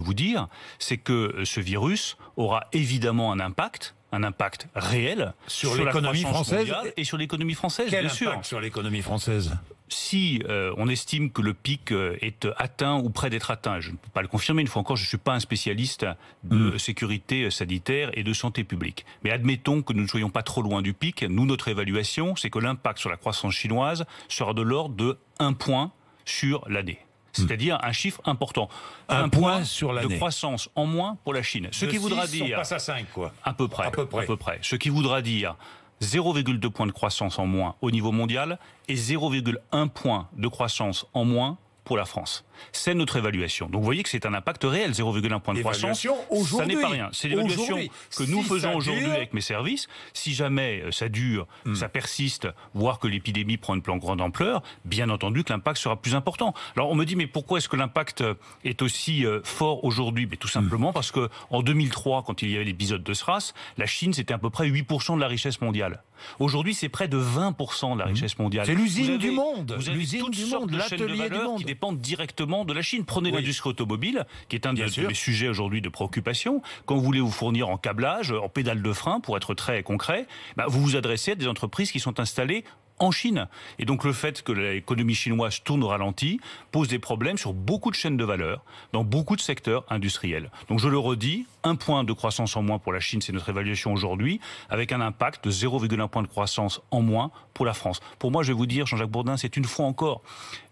vous dire, c'est que ce virus aura évidemment un impact réel sur l'économie française et sur l'économie française, bien sûr. Quel impact sur l'économie française ? Si on estime que le pic est atteint ou près d'être atteint, je ne peux pas le confirmer, une fois encore, je ne suis pas un spécialiste de sécurité sanitaire et de santé publique. Mais admettons que nous ne soyons pas trop loin du pic. Nous, notre évaluation, c'est que l'impact sur la croissance chinoise sera de l'ordre de 1 point sur l'année. C'est-à-dire un chiffre important. Un point sur l'année. De croissance en moins pour la Chine. Ce qui voudra dire... On passe à 5, quoi. À peu près. Ce qui voudra dire 0,2 points de croissance en moins au niveau mondial et 0,1 point de croissance en moins pour la France. C'est notre évaluation. Donc vous voyez que c'est un impact réel, 0,1 point de croissance. Ça n'est pas rien. C'est l'évaluation que nous faisons aujourd'hui avec mes services. Si jamais ça dure, ça persiste, voire que l'épidémie prend une plus grande ampleur, bien entendu que l'impact sera plus important. Alors on me dit, mais pourquoi est-ce que l'impact est aussi fort aujourd'hui ? Mais tout simplement parce que en 2003, quand il y avait l'épisode de SRAS, la Chine, c'était à peu près 8% de la richesse mondiale. Aujourd'hui, c'est près de 20% de la richesse mondiale. C'est l'usine du monde. Vous avez toutes sortes de chaînes de valeur qui dépendent directement de la Chine. Prenez l'industrie automobile, qui est un de mes sujets aujourd'hui de préoccupation. Quand vous voulez vous fournir en câblage, en pédale de frein, pour être très concret, vous vous adressez à des entreprises qui sont installées en Chine. Et donc le fait que l'économie chinoise tourne au ralenti pose des problèmes sur beaucoup de chaînes de valeur, dans beaucoup de secteurs industriels. Donc je le redis, 1 point de croissance en moins pour la Chine, c'est notre évaluation aujourd'hui, avec un impact de 0,1 point de croissance en moins pour la France. Pour moi, je vais vous dire, Jean-Jacques Bourdin, c'est une fois encore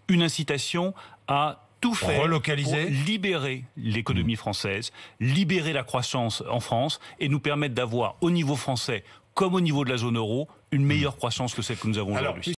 une incitation à tout faire relocaliser, pour libérer l'économie française, libérer la croissance en France et nous permettre d'avoir au niveau français comme au niveau de la zone euro une meilleure croissance que celle que nous avons aujourd'hui.